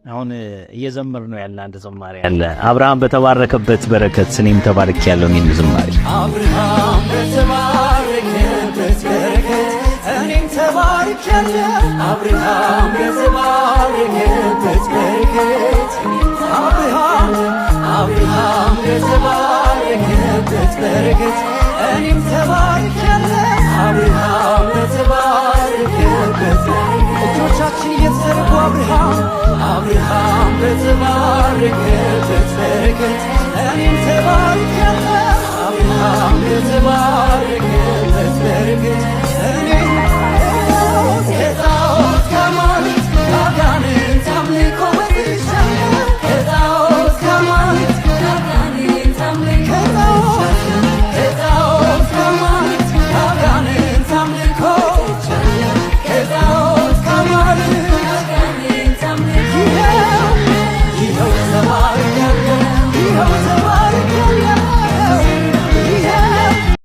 አሁን እየዘመር ነው ያለ አንድ ዝማሬ አለ። አብርሃም በተባረከበት በረከት እኔም ተባርኬያለሁ የሚል ዝማሬ። አብርሃም በተባረከበት በረከት እኔም ተባርኬያለሁ። አብርሃም በተባረከበት በረከት አብርሃም በተባረከበት በረከት እኔም ተባርኬያለሁ። አብርሃም በተባረከበት እጆቻችን እየተዘረጉ አብርሃም በተባረከበት በረከት እኔም ተባርኬያለሁ።